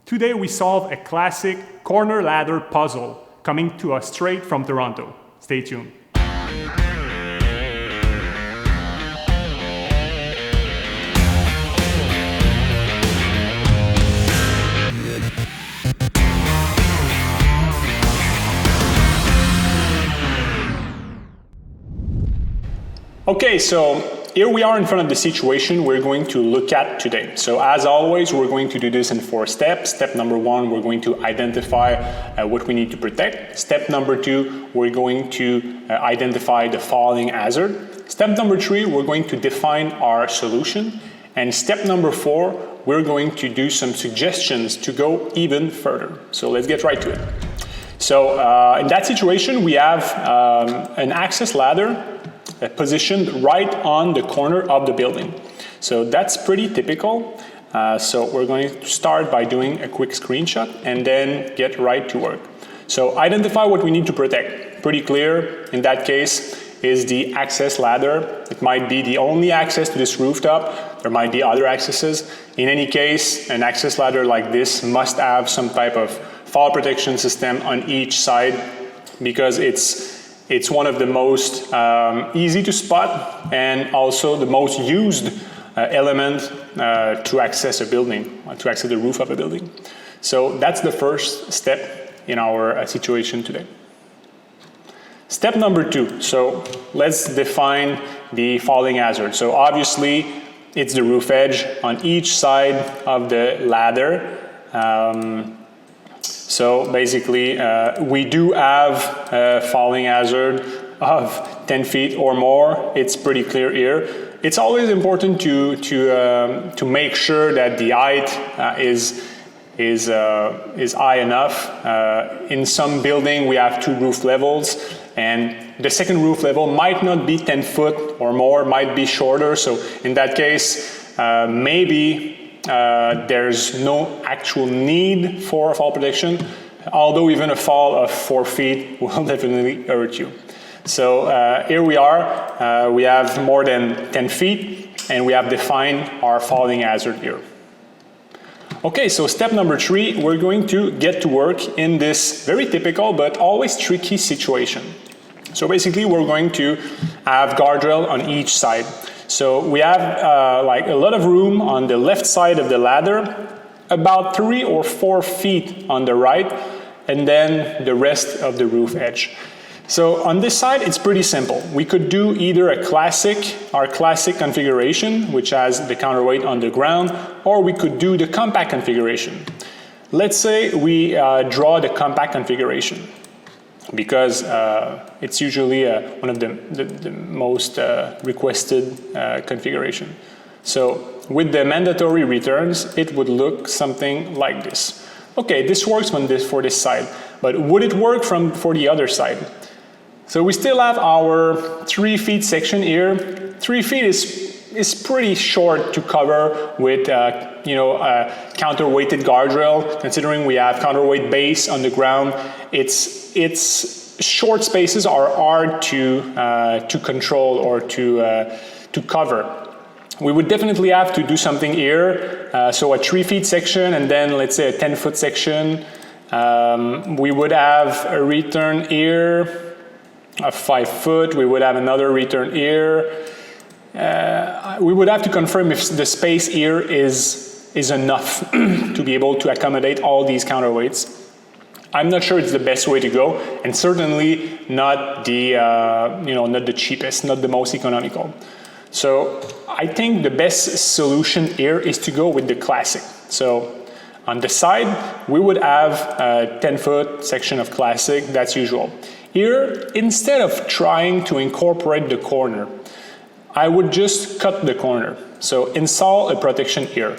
Today we solve a classic corner ladder puzzle coming to us straight from Toronto. Stay tuned. Okay, so here we are in front of the situation we're going to look at today. So as always, we're going to do this in 4 steps. Step number 1, we're going to identify what we need to protect. Step number 2, we're going to identify the falling hazard. Step number 3, we're going to define our solution. And step number 4, we're going to do some suggestions to go even further. So let's get right to it. So in that situation, we have an access ladder positioned right on the corner of the building. So that's pretty typical. So we're going to start by doing a quick screenshot and then get right to work. So identify what we need to protect. Pretty clear in that case is the access ladder. It might be the only access to this rooftop. There might be other accesses. In any case, an access ladder like this must have some type of fall protection system on each side because it's one of the most easy to spot and also the most used element to access a building, to access the roof of a building. So that's the first step in our situation today. Step number 2, so let's define the falling hazard. So obviously it's the roof edge on each side of the ladder. So basically, we do have a falling hazard of 10 feet or more. It's pretty clear here. It's always important to make sure that the height is high enough. In some building, we have 2 roof levels, and the second roof level might not be 10 foot or more, might be shorter. So in that case, maybe there's no actual need for fall protection, although even a fall of 4 feet will definitely hurt you. So here we are, we have more than 10 feet and we have defined our falling hazard here. Okay, so step number 3, we're going to get to work in this very typical but always tricky situation. So basically we're going to have guardrail on each side. So we have like a lot of room on the left side of the ladder, about 3 or 4 feet on the right, and then the rest of the roof edge. So on this side, it's pretty simple. We could do either our classic configuration, which has the counterweight on the ground, or we could do the compact configuration. Let's say we draw the compact configuration, because it's usually one of the most requested configuration. So with the mandatory returns, it would look something like this. Okay, this works for this side, but would it work for the other side? So we still have our 3 feet section here. 3 feet is pretty short to cover with counterweighted guardrail, considering we have counterweight base on the ground. It's short spaces are hard to control or to cover. We would definitely have to do something here. So a 3 feet section and then let's say a 10 foot section. We would have a return here of 5 foot. We would have another return here. We would have to confirm if the space here is enough to be able to accommodate all these counterweights. I'm not sure it's the best way to go, and certainly not the not the cheapest, not the most economical. So I think the best solution here is to go with the classic. So on the side, we would have a 10-foot section of classic, that's usual. Here, instead of trying to incorporate the corner, I would just cut the corner. So install a protection here.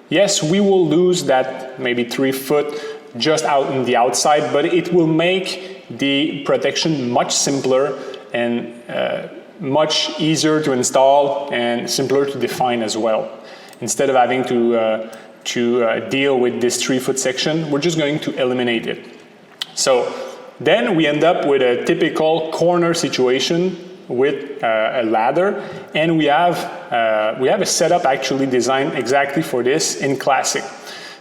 Yes, we will lose that maybe 3 foot just out in the outside, but it will make the protection much simpler and much easier to install and simpler to define as well. Instead of having to deal with this 3 foot section, we're just going to eliminate it. So then we end up with a typical corner situation with a ladder, and we have a setup actually designed exactly for this in classic.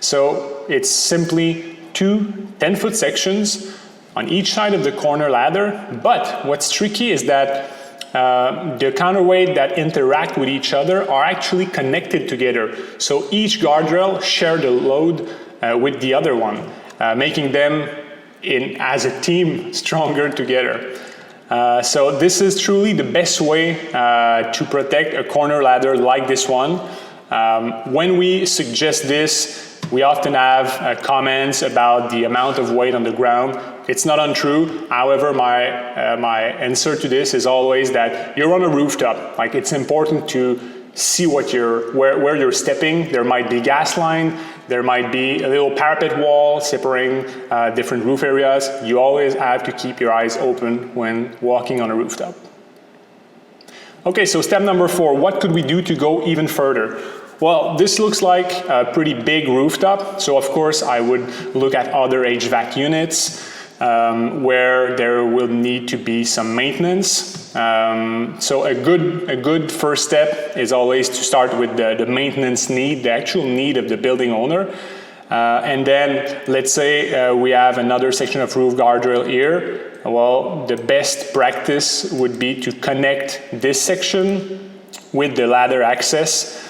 So it's simply two 10-foot sections on each side of the corner ladder. But what's tricky is that the counterweight that interact with each other are actually connected together. So each guardrail share the load with the other one, making them, as a team, stronger together. So this is truly the best way to protect a corner ladder like this one. When we suggest this, we often have comments about the amount of weight on the ground. It's not untrue. However, my answer to this is always that you're on a rooftop. Like, it's important to see where you're stepping. There might be gas line. There might be a little parapet wall separating different roof areas. You always have to keep your eyes open when walking on a rooftop. Okay, so step number 4, what could we do to go even further? Well, this looks like a pretty big rooftop, so of course I would look at other HVAC units where there will need to be some maintenance. So a good first step is always to start with the maintenance need, the actual need of the building owner. And then let's say we have another section of roof guardrail here. Well, the best practice would be to connect this section with the ladder access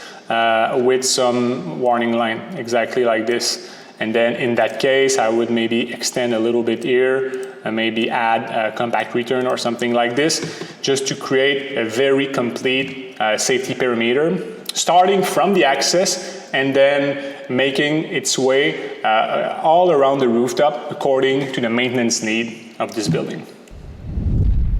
with some warning line, exactly like this. And then in that case, I would maybe extend a little bit here, and maybe add a compact return or something like this, just to create a very complete safety perimeter, starting from the access and then making its way all around the rooftop according to the maintenance need of this building.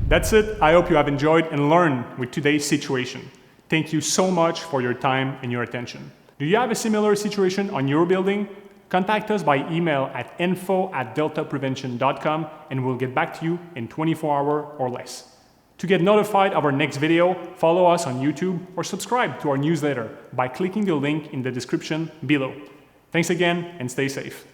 That's it. I hope you have enjoyed and learned with today's situation. Thank you so much for your time and your attention. Do you have a similar situation on your building? Contact us by email at info@deltaprevention.com and we'll get back to you in 24 hours or less. To get notified of our next video, follow us on YouTube or subscribe to our newsletter by clicking the link in the description below. Thanks again and stay safe.